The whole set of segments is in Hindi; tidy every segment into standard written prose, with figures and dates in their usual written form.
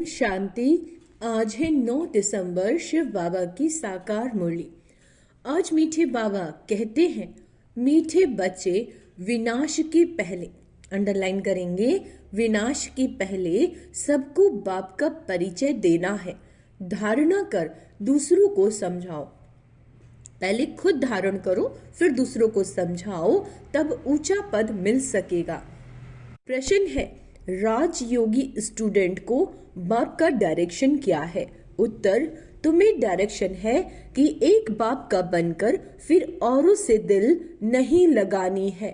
शांति। आज है 9 दिसंबर, शिव बाबा की साकार मुरली। आज मीठे बाबा कहते हैं, मीठे बच्चे विनाश के पहले, अंडरलाइन करेंगे, विनाश के पहले सबको बाप का परिचय देना है। धारणा कर दूसरों को समझाओ। पहले खुद धारण करो, फिर दूसरों को समझाओ, तब ऊंचा पद मिल सकेगा। प्रश्न है, राजयोगी स्टूडेंट को बाप का डायरेक्शन क्या है? उत्तर, तुम्हें डायरेक्शन है कि एक बाप का बनकर फिर औरों से दिल नहीं लगानी है।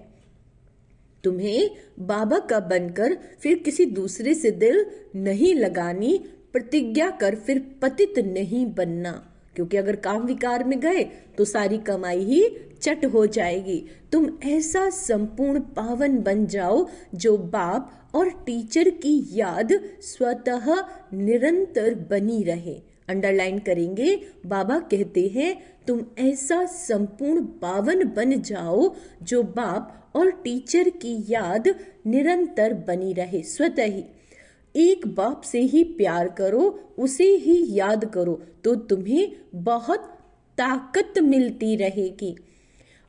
तुम्हें बाबा का बनकर फिर किसी दूसरे से दिल नहीं लगानी, प्रतिज्ञा कर फिर पतित नहीं बनना, क्योंकि अगर काम विकार में गए तो सारी कमाई ही चट हो जाएगी। तुम ऐसा संपूर्ण पावन बन जाओ जो बाप और टीचर की याद स्वतः निरंतर बनी रहे। अंडरलाइन करेंगे, बाबा कहते हैं तुम ऐसा संपूर्ण पावन बन जाओ जो बाप और टीचर की याद निरंतर बनी रहे। स्वतः ही एक बाप से ही प्यार करो, उसे ही याद करो, तो तुम्हें बहुत ताकत मिलती रहेगी।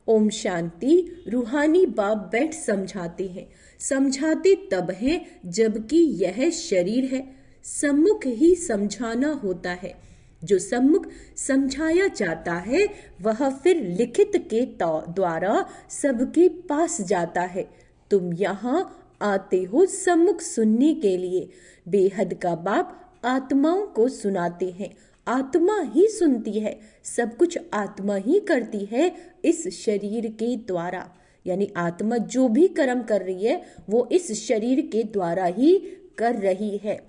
ओम शांति। रूहानी बाप बैठ समझाते हैं। समझाते तब है जबकि यह शरीर है। सम्मुख ही समझाना होता है। जो सम्मुख समझाया जाता है वह फिर लिखित के द्वारा सबके पास जाता है। तुम यहाँ आते हो सम्मुख सुनने के लिए। बेहद का बाप आत्माओं को सुनाते हैं। आत्मा ही सुनती है, सब कुछ आत्मा ही करती है इस शरीर के द्वारा। यानी आत्मा जो भी कर्म कर रही है वो इस शरीर के द्वारा ही कर रही है।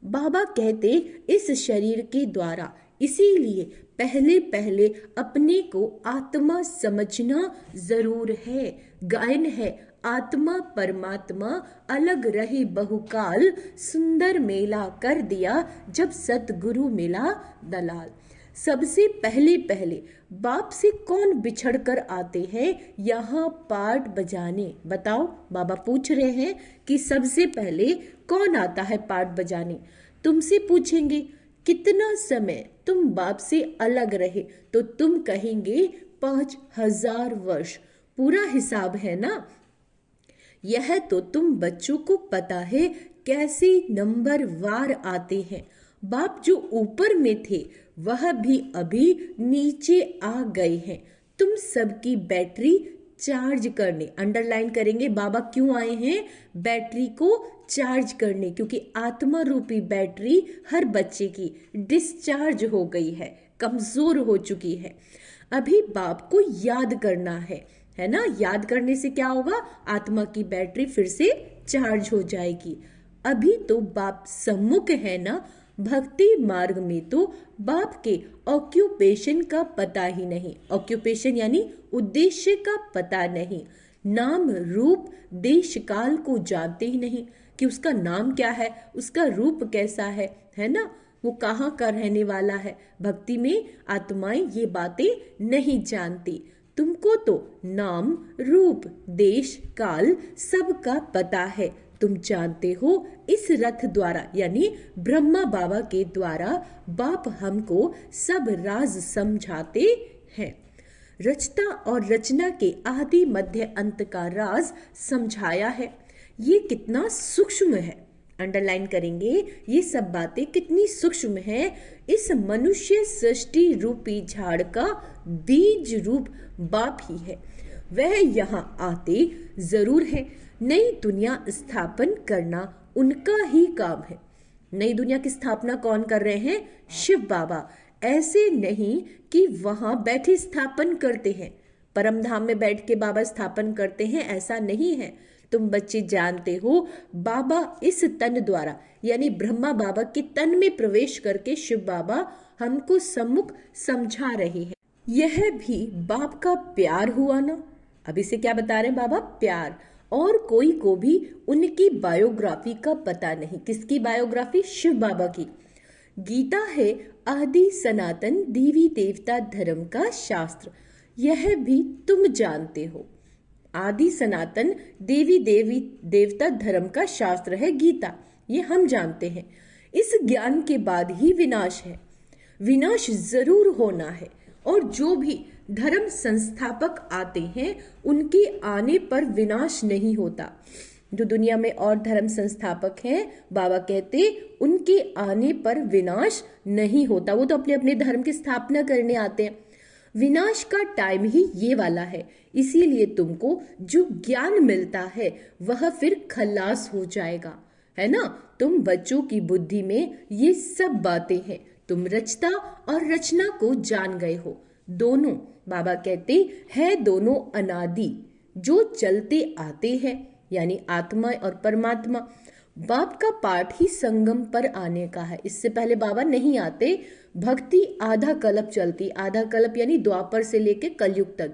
बाबा कहते इस शरीर के द्वारा, इसीलिए पहले पहले अपने को आत्मा समझना जरूर है। गायन है, आत्मा परमात्मा अलग रहे बहुकाल, सुंदर मेला कर दिया जब सतगुरु मिला दलाल। सबसे पहले पहले बाप से कौन बिछड़ कर आते हैं यहाँ पाठ बजाने? बताओ, बाबा पूछ रहे हैं कि सबसे पहले कौन आता है पाठ बजाने? तुमसे पूछेंगे कितना समय तुम बाप से अलग रहे, तो तुम कहेंगे 5000 वर्ष। पूरा हिसाब है ना? यह तो तुम बच्चों को पता है कैसे नंबर वार आते हैं। बाप जो ऊपर में थे वह भी अभी नीचे आ गए हैं तुम सबकी बैटरी चार्ज करने। अंडरलाइन करेंगे, बाबा क्यों आए हैं? बैटरी को चार्ज करने, क्योंकि आत्मा रूपी बैटरी हर बच्चे की डिस्चार्ज हो गई है, कमजोर हो चुकी है। अभी बाप को याद करना है ना? याद करने से क्या होगा? आत्मा की बैटरी फिर से चार्ज हो जाएगी। अभी तो बाप सम्मुख है ना? भक्ति मार्ग में तो बाप के ऑक्यूपेशन का पता ही नहीं। ऑक्यूपेशन यानी उद्देश्य का पता नहीं। नाम रूप देश काल को जानते ही नहीं कि उसका नाम क्या है, उसका रूप कैसा है ना? वो कहाँ का रहने वाला है। भक्ति में आत्माएं ये बातें नहीं जानती। तुमको तो नाम रूप देश काल सबका पता है। तुम जानते हो इस रथ द्वारा, यानी ब्रह्मा बाबा के द्वारा बाप हमको सब राज समझाते हैं। रचता और रचना के आदि मध्य अंत का राज समझाया है। ये कितना सूक्ष्म है। अंडरलाइन करेंगे, ये सब बातें कितनी सूक्ष्म है। इस मनुष्य सृष्टि रूपी झाड़ का बीज रूप बाप ही है। वह यहाँ आते जरूर है। नई दुनिया स्थापन करना उनका ही काम है। नई दुनिया की स्थापना कौन कर रहे हैं? शिव बाबा। ऐसे नहीं कि वहां बैठे स्थापन करते हैं, परम धाम में बैठ के बाबा स्थापन करते हैं, ऐसा नहीं है। तुम बच्चे जानते हो बाबा इस तन द्वारा, यानी ब्रह्मा बाबा के तन में प्रवेश करके शिव बाबा हमको सम्मुख समझा रहे हैं। यह भी बाप का प्यार हुआ ना? अभी से क्या बता रहे हैं बाबा? प्यार। और कोई को भी उनकी बायोग्राफी का पता नहीं। किसकी बायोग्राफी? शिव बाबा की। गीता है आदि सनातन देवी देवता धर्म का शास्त्र। यह भी तुम जानते हो। आदि सनातन देवी देवता धर्म का शास्त्र है गीता, ये हम जानते हैं। इस ज्ञान के बाद ही विनाश है। विनाश जरूर होना है, और जो भी धर्म संस्थापक आते हैं उनके आने पर विनाश नहीं होता। जो दुनिया में और धर्म संस्थापक हैं, बाबा कहते उनके आने पर विनाश नहीं होता। वो तो अपने अपने धर्म की स्थापना करने आते हैं। विनाश का टाइम ही ये वाला है, इसीलिए तुमको जो ज्ञान मिलता है वह फिर खल्लास हो जाएगा, है ना। तुम बच्चों की बुद्धि में ये सब बातें हैं, तुम रचता और रचना को जान गए हो। दोनों, बाबा कहते हैं, दोनों अनादि जो चलते आते हैं, यानी आत्मा और परमात्मा। बाप का पाठ ही संगम पर आने का है, इससे पहले बाबा नहीं आते। भक्ति आधा कल्प चलती, आधा कल्प यानी द्वापर से लेके कलयुग तक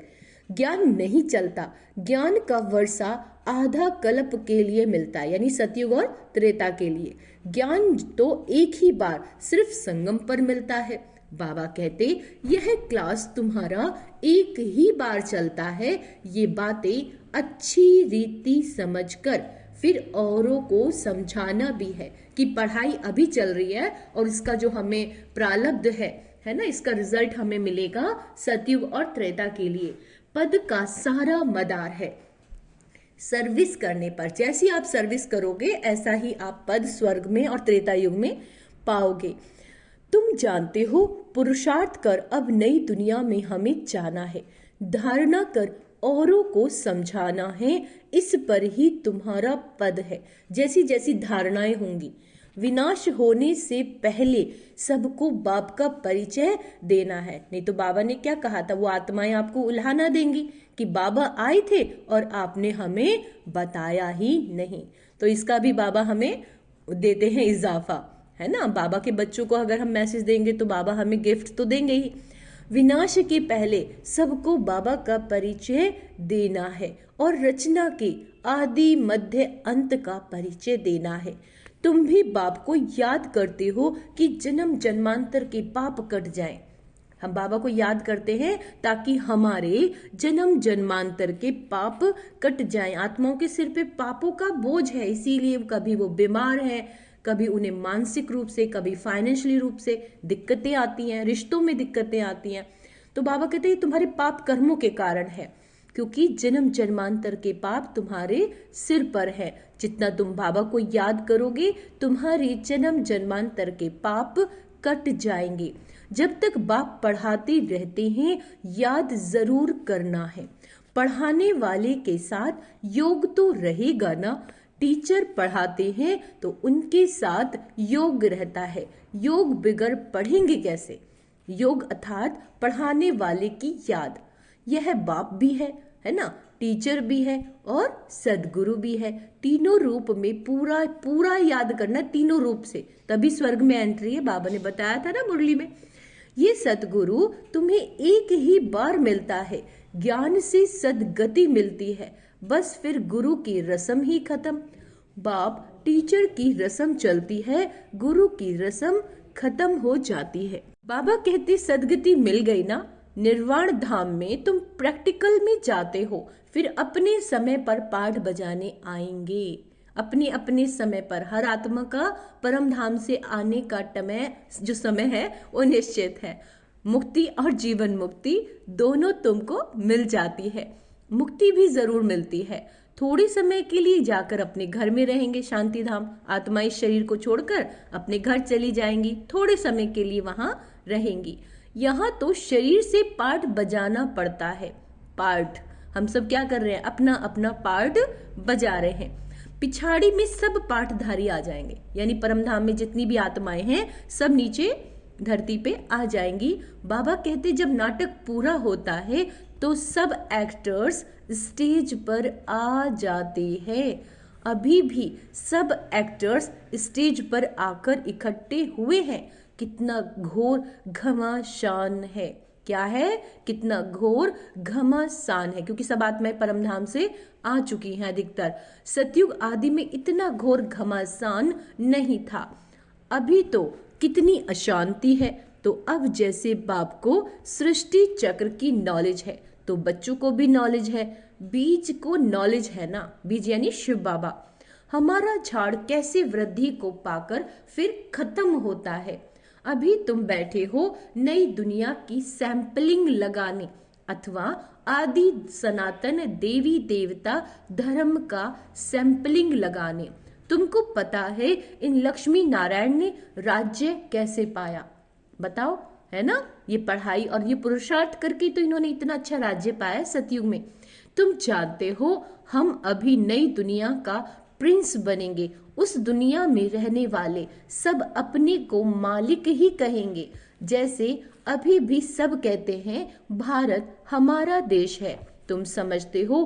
ज्ञान नहीं चलता। ज्ञान का वर्षा आधा कल्प के लिए मिलता है, यानी सतयुग और त्रेता के लिए। ज्ञान तो एक ही बार सिर्फ संगम पर मिलता है। बाबा कहते यह क्लास तुम्हारा एक ही बार चलता है। ये बातें अच्छी रीति समझकर फिर औरों को समझाना भी है कि पढ़ाई अभी चल रही है और इसका जो हमें प्रारब्ध है ना, इसका रिजल्ट हमें मिलेगा सतयुग और त्रेता के लिए। पद का सारा मदार है सर्विस करने पर। जैसी आप सर्विस करोगे ऐसा ही आप पद स्वर्ग में और त्रेता युग में पाओगे। तुम जानते हो, पुरुषार्थ कर अब नई दुनिया में हमें जाना है। धारणा कर औरों को समझाना है, इस पर ही तुम्हारा पद है। जैसी जैसी धारणाएं होंगी, विनाश होने से पहले सबको बाप का परिचय देना है। नहीं तो बाबा ने क्या कहा था, वो आत्माएं आपको उल्हाना देंगी कि बाबा आए थे और आपने हमें बताया ही नहीं। तो इसका भी बाबा हमें देते हैं इजाफा, है ना। बाबा के बच्चों को अगर हम मैसेज देंगे तो बाबा हमें गिफ्ट तो देंगे ही। विनाश के पहले सबको बाबा का परिचय देना है और रचना के आदि मध्य अंत का परिचय देना है। तुम भी बाप को याद करते हो कि जन्म जन्मांतर के पाप कट जाएं। हम बाबा को याद करते हैं ताकि हमारे जन्म जन्मांतर के पाप कट जाएं। आत्माओं के सिर पे पापों का बोझ है, इसीलिए कभी वो बीमार है, कभी उन्हें मानसिक रूप से, कभी फाइनेंशियली रूप से दिक्कतें आती हैं, रिश्तों में दिक्कतें आती हैं। तो बाबा कहते हैं तुम्हारे पाप कर्मों के कारण है, क्योंकि जन्म जन्मांतर के पाप तुम्हारे सिर पर है। जितना तुम बाबा को याद करोगे तुम्हारे जन्म जन्मांतर के पाप कट जाएंगे। जब तक बाप पढ़ाते रहते हैं याद जरूर करना है। पढ़ाने वाले के साथ योग तो रहेगा ना। टीचर पढ़ाते हैं तो उनके साथ योग रहता है। योग बिगर पढ़ेंगे कैसे। योग अर्थात पढ़ाने वाले की याद। यह बाप भी है ना, टीचर भी है और सदगुरु भी है। तीनों रूप में पूरा पूरा याद करना, तीनों रूप से, तभी स्वर्ग में एंट्री है। बाबा ने बताया था ना मुरली में। ये सदगुरु तुम्हें एक ही बार मिलता है। ज्ञान से सदगति मिलती है, बस फिर गुरु की रस्म ही खत्म। बाप टीचर की रस्म चलती है, गुरु की रस्म खत्म हो जाती है। बाबा कहते सदगति मिल गई ना, निर्वाण धाम में तुम प्रैक्टिकल में जाते हो, फिर अपने समय पर पाठ बजाने आएंगे। अपने अपने समय पर हर आत्मा का परम धाम से आने का जो समय है वो निश्चित है। मुक्ति और जीवन मुक्ति दोनों तुमको मिल जाती है। मुक्ति भी जरूर मिलती है। थोड़े समय के लिए जाकर अपने घर में रहेंगे शांति धाम। आत्मा इस शरीर को छोड़कर अपने घर चली जाएंगी, थोड़े समय के लिए वहां रहेंगी। यहाँ तो शरीर से पाठ बजाना पड़ता है। पाठ हम सब क्या कर रहे हैं, अपना अपना पाठ बजा रहे हैं। पिछाड़ी में सब पाठधारी आ जाएंगे, यानी परमधाम में जितनी भी आत्माएं हैं सब नीचे धरती पे आ जाएंगी। बाबा कहते जब नाटक पूरा होता है तो सब एक्टर्स स्टेज पर आ जाते हैं। अभी भी सब एक्टर्स स्टेज पर आकर इकट्ठे हुए हैं। कितना घोर घमासान है, क्या है, कितना घोर घमासान है, क्योंकि सब आत्माएं परमधाम से आ चुकी हैं अधिकतर। सतयुग आदि में इतना घोर घमासान नहीं था। अभी तो कितनी अशांति है। तो अब जैसे बाप को सृष्टि चक्र की नॉलेज है तो बच्चों को भी नॉलेज है। बीज को नॉलेज है ना, बीज यानी शिव बाबा। हमारा झाड़ कैसे वृद्धि को पाकर फिर खत्म होता है। अभी तुम बैठे हो नई दुनिया की सैंपलिंग लगाने अथवा आदि सनातन देवी देवता धर्म का सैंपलिंग लगाने। तुमको पता है इन लक्ष्मी नारायण ने राज्य कैसे पाया? बताओ, है ना? ये पढ़ाई और ये पुरुषार्थ करके तो इन्होंने इतना अच्छा राज्य पाया सतयुग में। तुम जानते हो हम अभी नई दुनिया का प्रिंस बनेंगे। उस दुनिया में रहने वाले सब अपने को मालिक ही कहेंगे, जैसे अभी भी सब कहते हैं भारत हमारा देश है। तुम समझते हो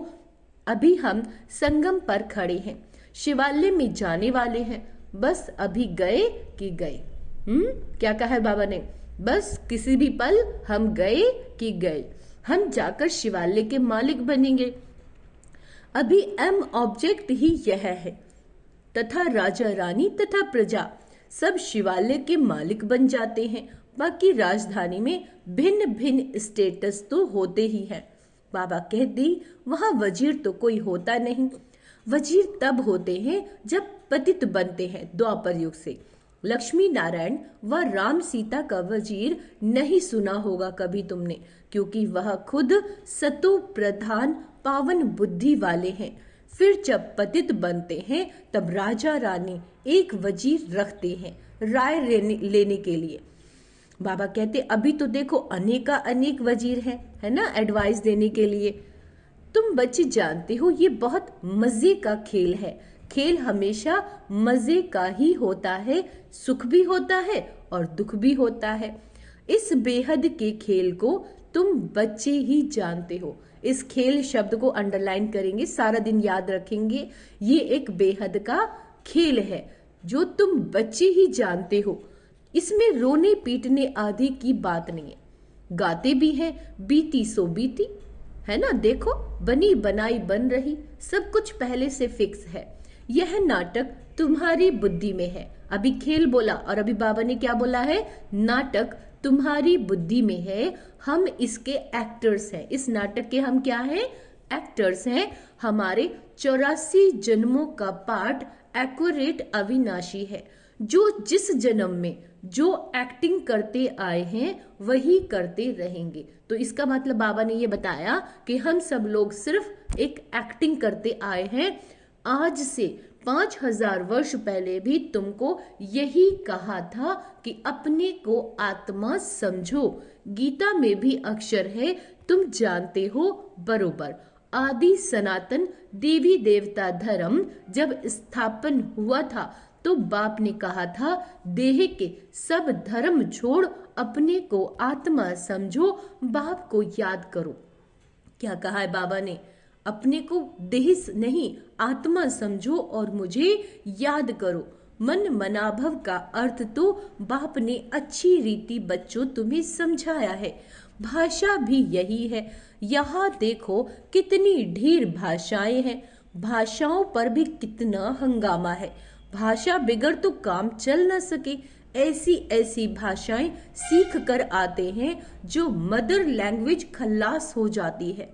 अभी हम संगम पर खड़े हैं, शिवालय में जाने वाले हैं। बस अभी गए कि गए। क्या कहा है बाबा ने? बस किसी भी पल हम गए कि गए। हम जाकर शिवालय के मालिक बनेंगे। अभी एम ऑब्जेक्ट ही यह है, तथा राजा रानी तथा प्रजा सब शिवालय के मालिक बन जाते हैं। बाकी राजधानी में भिन्न भिन्न स्टेटस तो होते ही हैं। बाबा कहते वहां वजीर तो कोई होता नहीं। वजीर तब होते हैं जब पतित बनते हैं। द्वापर युग से लक्ष्मी नारायण व राम सीता का वजीर नहीं सुना होगा कभी तुमने, क्योंकि वह खुद सतो प्रधान पावन बुद्धि वाले हैं। फिर जब पतित बनते हैं तब राजा रानी एक वजीर रखते हैं राय लेने के लिए। बाबा कहते अभी तो देखो अनेका अनेक वजीर हैं, है ना, एडवाइस देने के लिए। तुम बच्चे जानते हो ये बहुत मजे का खेल है। खेल हमेशा मजे का ही होता है, सुख भी होता है और दुख भी होता है। इस बेहद के खेल को तुम बच्चे ही जानते हो। इस खेल शब्द को अंडरलाइन करेंगे, सारा दिन याद रखेंगे। ये एक बेहद का खेल है जो तुम बच्चे ही जानते हो। इसमें रोने पीटने आदि की बात नहीं है। गाते भी हैं बीती सो बीती, है ना, देखो बनी बनाई बन रही, सब कुछ पहले से फिक्स है। यह नाटक तुम्हारी बुद्धि में है। अभी खेल बोला और अभी बाबा ने क्या बोला है? नाटक तुम्हारी बुद्धि में है। हम इसके एक्टर्स हैं। इस नाटक के हम क्या हैं? एक्टर्स हैं। हमारे 84 जन्मों का पाठ एक्यूरेट अविनाशी है। जो जिस जन्म में जो एक्टिंग करते आए हैं वही करते रहेंगे। तो इसका मतलब बाबा ने ये बताया कि हम सब लोग सिर्फ एक एक्टिंग करते आए हैं। आज से 5000 वर्ष पहले भी तुमको यही कहा था कि अपने को आत्मा समझो। गीता में भी अक्षर है, तुम जानते हो बरोबर। आदि सनातन देवी देवता धर्म जब स्थापन हुआ था तो बाप ने कहा था देह के सब धर्म छोड़ अपने को आत्मा समझो, बाप को याद करो। क्या कहा है बाबा ने? अपने को देह नहीं आत्मा समझो और मुझे याद करो। मन मनाभव का अर्थ तो बाप ने अच्छी रीति बच्चों तुम्हें समझाया है। भाषा भी यही है। यहाँ देखो कितनी ढेर भाषाएं हैं। भाषाओं पर भी कितना हंगामा है। भाषा बिगड़ तो काम चल न सके। ऐसी ऐसी भाषाएं सीख कर आते हैं जो मदर लैंग्वेज खल्लास हो जाती है।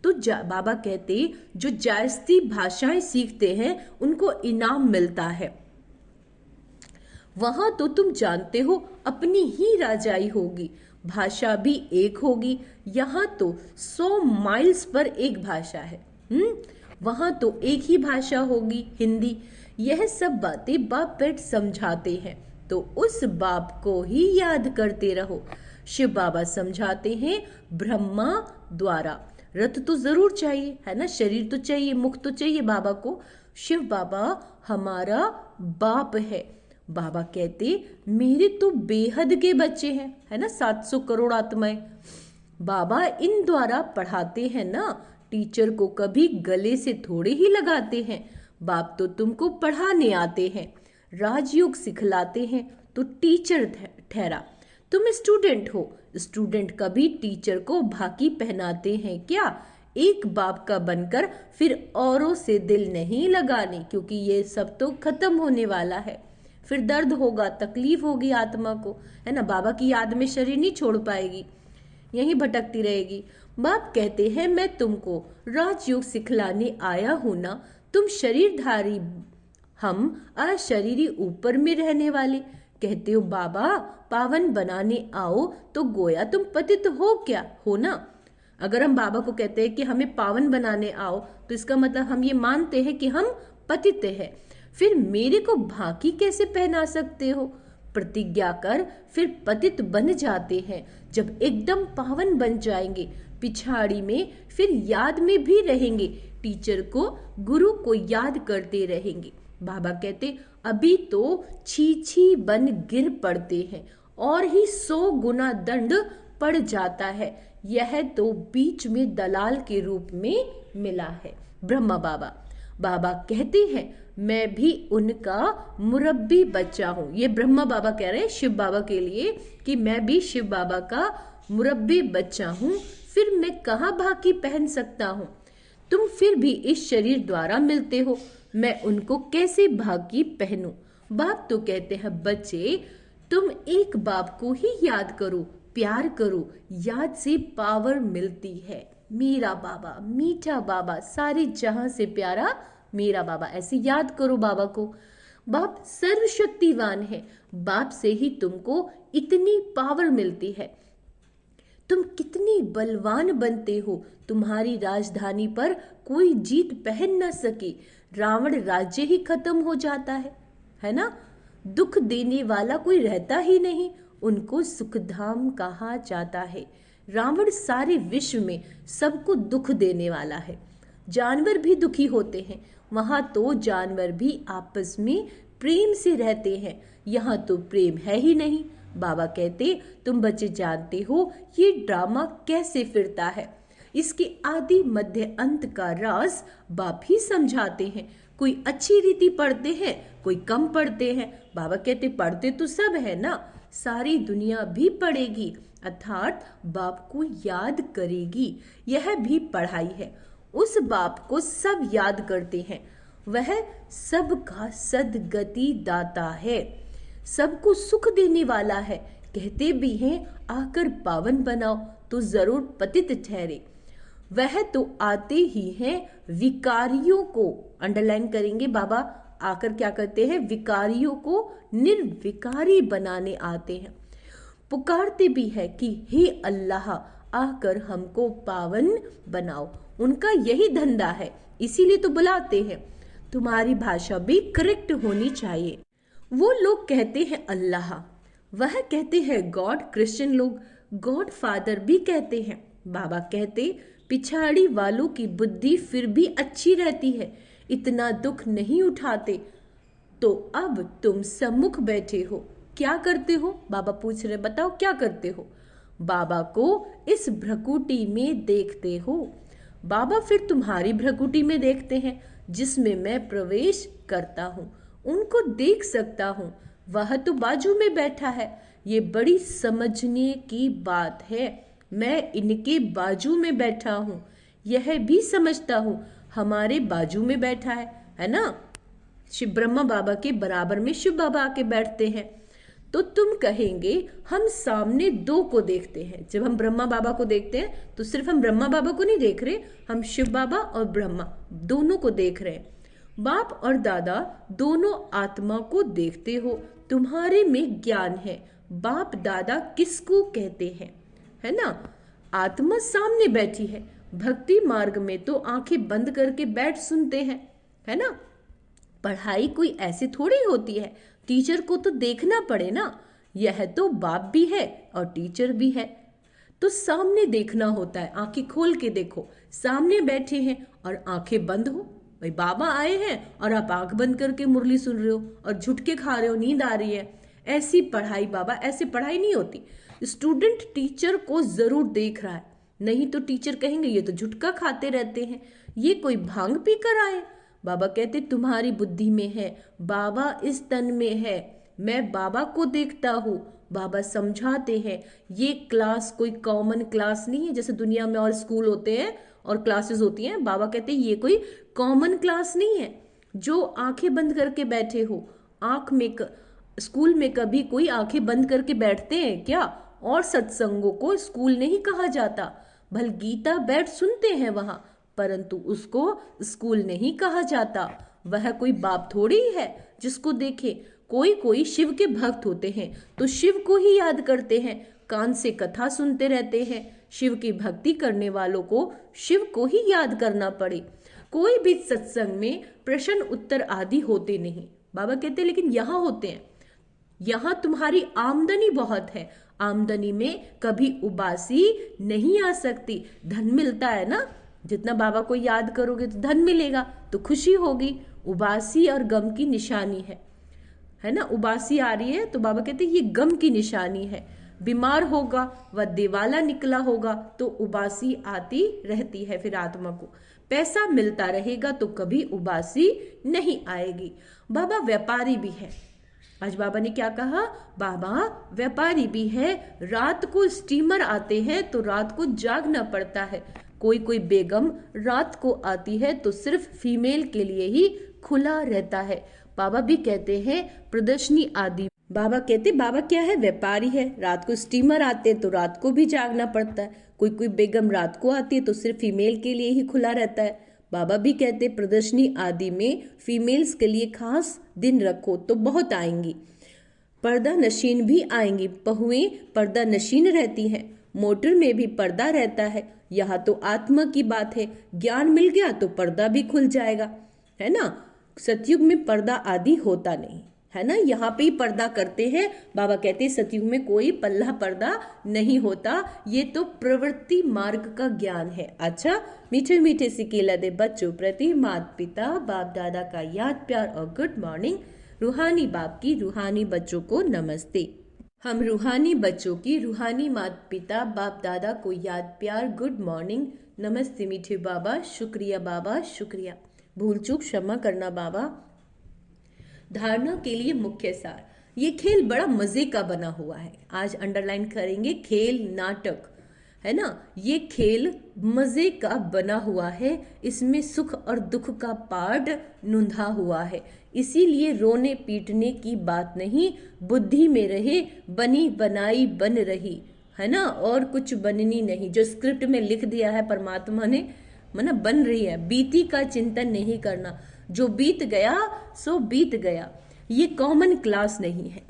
तो बाबा कहते जो जायज़ती भाषाएं सीखते हैं उनको इनाम मिलता है। वहां तो तुम जानते हो अपनी ही राजाई होगी, भाषा भी एक होगी। यहाँ तो 100 माइल्स पर एक भाषा है। वहां तो एक ही भाषा होगी, हिंदी। यह सब बातें बाप बेट समझाते हैं, तो उस बाप को ही याद करते रहो। शिव बाबा समझाते हैं ब्रह्मा द्वारा। रथ तो जरूर चाहिए, है ना, शरीर तो चाहिए, मुख तो चाहिए बाबा को। शिव बाबा हमारा बाप है। बाबा कहते मेरे तो बेहद के बच्चे हैं, है ना, 700 करोड़ आत्माएं। बाबा इन द्वारा पढ़ाते हैं ना, टीचर को कभी गले से थोड़े ही लगाते हैं। बाप तो तुमको पढ़ाने आते हैं, राजयोग सिखलाते हैं, तो टीचर ठहरा। तुम स्टूडेंट हो, स्टूडेंट कभी टीचर को भाकी पहनाते हैं क्या? एक बाप का बनकर फिर औरों से दिल नहीं लगाने, क्योंकि ये सब तो खत्म होने वाला है। फिर दर्द होगा, तकलीफ होगी आत्मा को, है ना। बाबा की याद में शरीर नहीं छोड़ पाएगी, यहीं भटकती रहेगी। बाप कहते हैं मैं तुमको राजयोग सिखलाने आया हूं ना। तुम शरीरधारी हम अशरीरी ऊपर में रहने वाले। कहते हो बाबा पावन बनाने आओ, तो गोया तुम पतित हो क्या, हो ना। अगर हम बाबा को कहते हैं कि हमें पावन बनाने आओ, तो इसका मतलब हम ये मानते हैं कि हम पतित हैं। फिर मेरे को भाकी कैसे पहना सकते हो। प्रतिज्ञा कर फिर पतित बन जाते हैं। जब एकदम पावन बन जाएंगे, पिछाड़ी में फिर याद में भी रहेंगे, टीचर को गुरु को याद करते रहेंगे। बाबा कहते अभी तो छी छी बन गिर पड़ते हैं और ही 100 गुना दंड पड़ जाता है। यह तो बीच में दलाल के रूप में मिला है। ब्रह्मा बाबा बाबा कहते हैं मैं भी उनका मुरब्बी बच्चा हूं। ये ब्रह्मा बाबा कह रहे हैं शिव बाबा के लिए कि मैं भी शिव बाबा का मुरब्बी बच्चा हूं। फिर मैं कहाँ भाकी पहन सकता हूं। तुम फिर भी इस शरीर द्वारा मिलते हो, मैं उनको कैसे भागी पहनूं। बाप तो कहते हैं बच्चे तुम एक बाप को ही याद करो, प्यार करो, याद से पावर मिलती है। मेरा बाबा, मीठा बाबा, सारे जहां से प्यारा मेरा बाबा। ऐसे याद करो बाबा को। बाप सर्वशक्तिवान है, बाप से ही तुमको इतनी पावर मिलती है। तुम कितनी बलवान बनते हो, तुम्हारी राजधानी पर कोई जीत पहन न सके। रावण राज्य ही खत्म हो जाता है ना। दुख देने वाला कोई रहता ही नहीं, उनको सुखधाम कहा जाता है। रावण सारे विश्व में सबको दुख देने वाला है। जानवर भी दुखी होते हैं, वहां तो जानवर भी आपस में प्रेम से रहते हैं, यहाँ तो प्रेम है ही नहीं। बाबा कहते तुम बच्चे जानते हो ये ड्रामा कैसे फिरता है। इसके आदि मध्य अंत का राज बाप ही समझाते हैं। कोई अच्छी रीति पढ़ते हैं, कोई कम पढ़ते हैं। बाबा कहते पढ़ते तो सब है ना, सारी दुनिया भी पढ़ेगी, अर्थात बाप को याद करेगी। यह भी पढ़ाई है। उस बाप को सब याद करते हैं, वह सबका सदगति दाता है, सबको सुख देने वाला है। कहते भी हैं आकर पावन बनाओ तो जरूर पतित ठहरे। वह तो आते ही हैं विकारियों को, अंडरलाइन करेंगे बाबा, आकर क्या करते हैं विकारियों को निर्विकारी बनाने आते हैं। पुकारते भी है कि हे अल्लाह आकर हमको पावन बनाओ। उनका यही धंधा है, इसीलिए तो बुलाते हैं। तुम्हारी भाषा भी करेक्ट होनी चाहिए। वो लोग कहते हैं अल्लाह, वह कहते हैं गॉड। क्रिश्चियन लोग गॉड फादर भी कहते हैं। बाबा कहते पिछाड़ी वालों की बुद्धि फिर भी अच्छी रहती है, इतना दुख नहीं उठाते। तो अब तुम सम्मुख बैठे हो, क्या करते हो। बाबा पूछ रहे बताओ क्या करते हो। बाबा को इस भ्रकुटी में देखते हो। बाबा फिर तुम्हारी भ्रकुटी में देखते हैं, जिसमें मैं प्रवेश करता हूँ, उनको देख सकता हूँ। वह तो बाजू में बैठा है। ये बड़ी समझने की बात है। मैं इनके बाजू में बैठा हूँ, यह भी समझता हूँ हमारे बाजू में बैठा है ना। शिव ब्रह्मा बाबा के बराबर में शिव बाबा आके बैठते हैं। तो तुम कहेंगे हम सामने दो को देखते हैं। जब हम ब्रह्मा बाबा को देखते हैं तो सिर्फ हम ब्रह्मा बाबा को नहीं देख रहे, हम शिव बाबा और ब्रह्मा दोनों को देख रहे हैं। बाप और दादा दोनों आत्मा को देखते हो। तुम्हारे में ज्ञान है। बाप दादा किसको कहते हैं, है ना। आत्मा सामने बैठी है। भक्ति मार्ग में तो आंखें बंद करके बैठ सुनते हैं, है ना। पढ़ाई कोई ऐसे थोड़ी होती है, टीचर को तो देखना पड़े ना। यह तो बाप भी है और टीचर भी है, तो सामने देखना होता है। आंखें खोल के देखो, सामने बैठे हैं और आंखें बंद हो। भाई बाबा आए हैं और आप आंख बंद करके मुरली सुन रहे हो और झुटके खा रहे हो, नींद आ रही है। ऐसी पढ़ाई बाबा, ऐसी पढ़ाई नहीं होती। स्टूडेंट टीचर को जरूर देख रहा है, नहीं तो टीचर कहेंगे ये तो झुटका खाते रहते हैं, ये कोई भांग पी कर आए। बाबा कहते तुम्हारी बुद्धि में है, बाबा इस तन में है। मैं बाबा को देखता हूँ। बाबा समझाते हैं ये क्लास कोई कॉमन क्लास नहीं है, जैसे दुनिया में और स्कूल होते हैं और क्लासेस होती हैं। बाबा कहते हैं ये कोई कॉमन क्लास नहीं है जो आंखें बंद करके बैठे हो। आंख में स्कूल में कभी कोई आंखें बंद करके बैठते हैं क्या। और सत्संगों को स्कूल नहीं कहा जाता। भल गीता बैठ सुनते हैं वहां, परंतु उसको स्कूल नहीं कहा जाता। वह कोई बाप थोड़ी ही है जिसको देखे। कोई कोई शिव के भक्त होते हैं तो शिव को ही याद करते हैं, कान से कथा सुनते रहते हैं। शिव की भक्ति करने वालों को शिव को ही याद करना पड़े। कोई भी सत्संग में प्रश्न उत्तर आदि होते नहीं, बाबा कहते लेकिन यहाँ होते हैं। यहाँ तुम्हारी आमदनी बहुत है, आमदनी में कभी उबासी नहीं आ सकती। धन मिलता है ना, जितना बाबा को याद करोगे तो धन मिलेगा, तो खुशी होगी। उबासी और गम की निशानी है ना। उबासी आ रही है तो बाबा कहते ये गम की निशानी है। बीमार होगा व दिवाला निकला होगा तो उबासी आती रहती है फिर आत्मा को। पैसा मिलता रहेगा तो कभी उबासी नहीं आएगी। बाबा व्यापारी भी है। आज बाबा ने क्या कहा, बाबा व्यापारी भी है। रात को स्टीमर आते हैं तो रात को जागना पड़ता है। कोई कोई बेगम रात को आती है तो सिर्फ फीमेल के लिए ही खुला रहता है। बाबा भी कहते हैं प्रदर्शनी आदि। बाबा कहते बाबा क्या है, व्यापारी है। रात को स्टीमर आते तो रात को भी जागना पड़ता है। कोई कोई बेगम रात को आती है तो सिर्फ फीमेल के लिए ही खुला रहता है। बाबा भी कहते प्रदर्शनी आदि में फीमेल्स के लिए खास दिन रखो तो बहुत आएंगी। पर्दा नशीन भी आएंगी, बहुएं पर्दा नशीन रहती हैं। मोटर में भी पर्दा रहता है। यहाँ तो आत्मा की बात है, ज्ञान मिल गया तो पर्दा भी खुल जाएगा, है ना। सतयुग में पर्दा आदि होता नहीं, है ना। यहाँ पे ही पर्दा करते हैं। बाबा कहते हैं सतयुग में कोई पल्ला पर्दा नहीं होता। ये तो प्रवृत्ति मार्ग का ज्ञान है। अच्छा, मीठे मीठे सिकेला दे बच्चों प्रति माता पिता बाप दादा का याद प्यार और गुड मॉर्निंग। रूहानी बाप की रूहानी बच्चों को नमस्ते। हम रूहानी बच्चों की रूहानी माता पिता बाप दादा को याद प्यार गुड मॉर्निंग नमस्ते। मीठे बाबा शुक्रिया, बाबा शुक्रिया। भूल चूक क्षमा करना बाबा। धारणा के लिए मुख्य सार। ये खेल बड़ा मजे का बना हुआ है। आज अंडरलाइन करेंगे खेल नाटक, है ना। ये खेल मजे का बना हुआ है। इसमें सुख और दुख का पार्ट नूंधा हुआ है। इसीलिए रोने पीटने की बात नहीं, बुद्धि में रहे बनी बनाई बन रही, है ना। और कुछ बननी नहीं, जो स्क्रिप्ट में लिख दिया है परमात्मा ने मना बन रही है। बीती का चिंतन नहीं करना, जो बीत गया सो बीत गया। ये कॉमन क्लास नहीं है।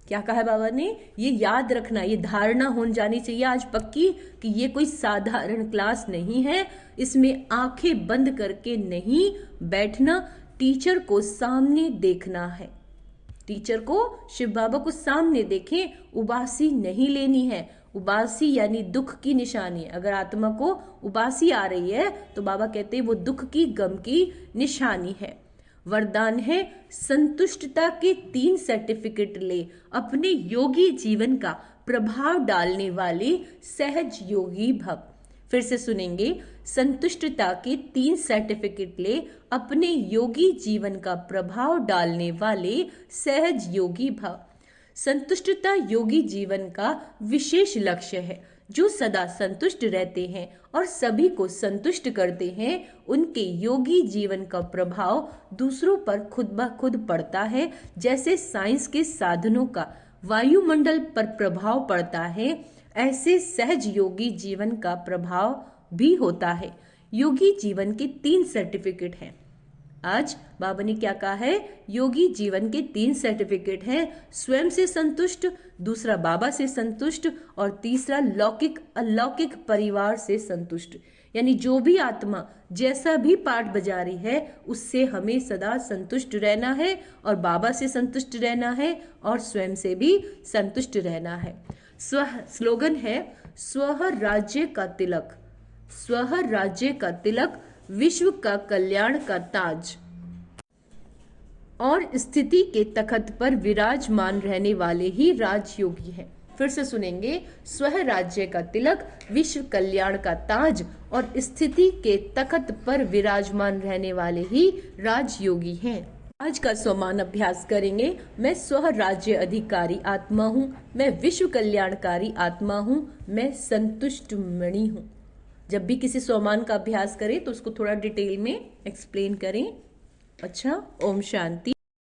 क्या कहा है बाबा ने, ये याद रखना, ये धारणा हो जानी चाहिए आज पक्की कि ये कोई साधारण क्लास नहीं है। इसमें आंखें बंद करके नहीं बैठना, टीचर को सामने देखना है। टीचर को, शिव बाबा को सामने देखें। उबासी नहीं लेनी है। उबासी यानी दुख की निशानी है। अगर आत्मा को उबासी आ रही है तो बाबा कहते हैं वो दुख की गम की निशानी है। वरदान है संतुष्टता के 3 सर्टिफिकेट ले, अपने योगी जीवन का प्रभाव डालने वाले सहज योगी भव। फिर से सुनेंगे, संतुष्टता के 3 सर्टिफिकेट ले, अपने योगी जीवन का प्रभाव डालने वाले सहज योगी भव। संतुष्टता योगी जीवन का विशेष लक्ष्य है। जो सदा संतुष्ट रहते हैं और सभी को संतुष्ट करते हैं, उनके योगी जीवन का प्रभाव दूसरों पर खुद ब खुद पड़ता है। जैसे साइंस के साधनों का वायुमंडल पर प्रभाव पड़ता है, ऐसे सहज योगी जीवन का प्रभाव भी होता है। योगी जीवन के 3 सर्टिफिकेट हैं। आज बाबा ने क्या कहा है, योगी जीवन के 3 सर्टिफिकेट हैं। स्वयं से संतुष्ट, दूसरा बाबा से संतुष्ट और तीसरा लौकिक अलौकिक परिवार से संतुष्ट। यानी जो भी आत्मा जैसा भी पाठ बजा रही है उससे हमें सदा संतुष्ट रहना है और बाबा से संतुष्ट रहना है और स्वयं से भी संतुष्ट रहना है। स्लोगन है स्व राज्य का तिलक, स्व राज्य का तिलक, विश्व का कल्याण का ताज और स्थिति के तख्त पर विराजमान रहने वाले ही राजयोगी हैं। फिर से सुनेंगे, स्व राज्य का तिलक, विश्व कल्याण का ताज और स्थिति के तख्त पर विराजमान रहने वाले ही राजयोगी हैं। आज का स्वमान अभ्यास करेंगे। मैं स्व राज्य अधिकारी आत्मा हूँ, मैं विश्व कल्याणकारी आत्मा हूँ, मैं संतुष्ट मणि हूँ। जब भी किसी स्वमान का अभ्यास करें तो उसको थोड़ा डिटेल में एक्सप्लेन करें। अच्छा, ओम शांति।